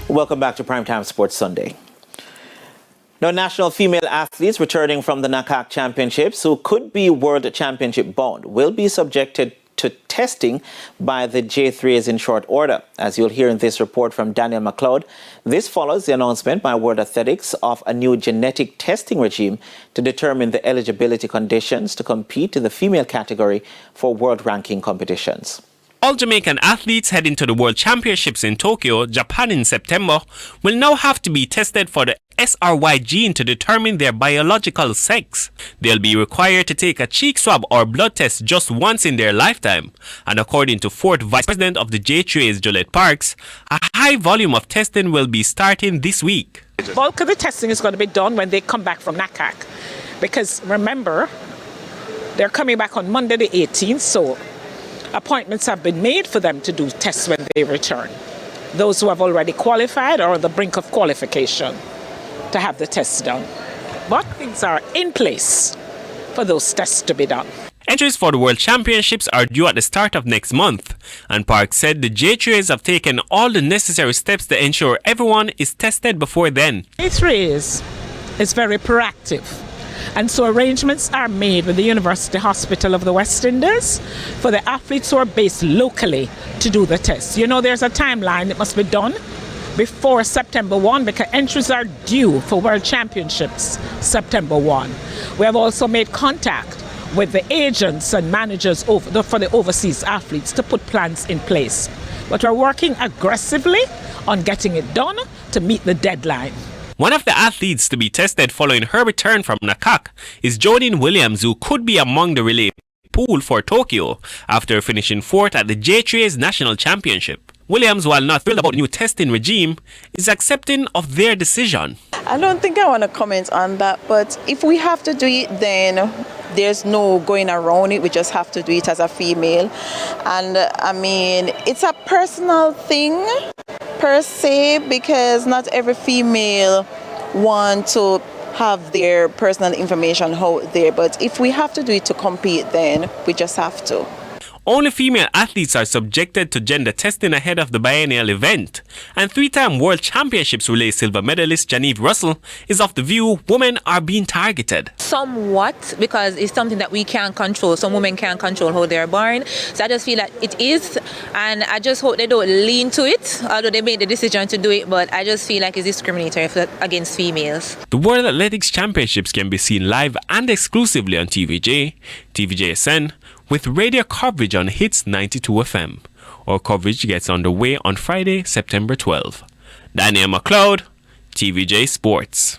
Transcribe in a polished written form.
Welcome back to Primetime Sports Sunday. Now, national female athletes returning from the NACAC Championships who could be World Championship bound will be subjected to testing by the J3s in short order. As you'll hear in this report from Daniel McLeod, this follows the announcement by World Athletics of a new genetic testing regime to determine the eligibility conditions to compete in the female category for world ranking competitions. All Jamaican athletes heading to the World Championships in Tokyo, Japan in September will now have to be tested for the SRY gene to determine their biological sex. They'll be required to take a cheek swab or blood test just once in their lifetime. And according to fourth Vice President of the J3s, Jolette Parks, a high volume of testing will be starting this week. Bulk of the testing is going to be done when they come back from NACAC. Because remember, they're coming back on Monday the 18th, so appointments have been made for them to do tests when they return. Those who have already qualified are on the brink of qualification to have the tests done. But things are in place for those tests to be done. Entries for the World Championships are due at the start of next month, and Park said the J3s have taken all the necessary steps to ensure everyone is tested before then. J3s is very proactive, and so arrangements are made with the University Hospital of the West Indies for the athletes who are based locally to do the tests. You know, there's a timeline that must be done before September 1 because entries are due for World Championships September 1. We have also made contact with the agents and managers for the overseas athletes to put plans in place. But we're working aggressively on getting it done to meet the deadline. One of the athletes to be tested following her return from NACAC is Jodine Williams, who could be among the relay pool for Tokyo after finishing fourth at the J3's National Championship. Williams, while not thrilled about the new testing regime, is accepting of their decision. I don't think I want to comment on that, but if we have to do it, then there's no going around it. We just have to do it as a female. And I mean, it's a personal thing per se, because not every female want to have their personal information out there. But if we have to do it to compete, then we just have to. Only female athletes are subjected to gender testing ahead of the biennial event, and three-time World Championships relay silver medalist Janive Russell is of the view women are being targeted. Somewhat, because it's something that we can't control. Some women can't control how they're born. So I just feel that it is, and I just hope they don't lean to it, although they made the decision to do it, but I just feel like it's discriminatory against females. The World Athletics Championships can be seen live and exclusively on TVJ, TVJSN, with radio coverage on Hits 92 FM. Our coverage gets underway on Friday, September 12. Daniel McLeod, TVJ Sports.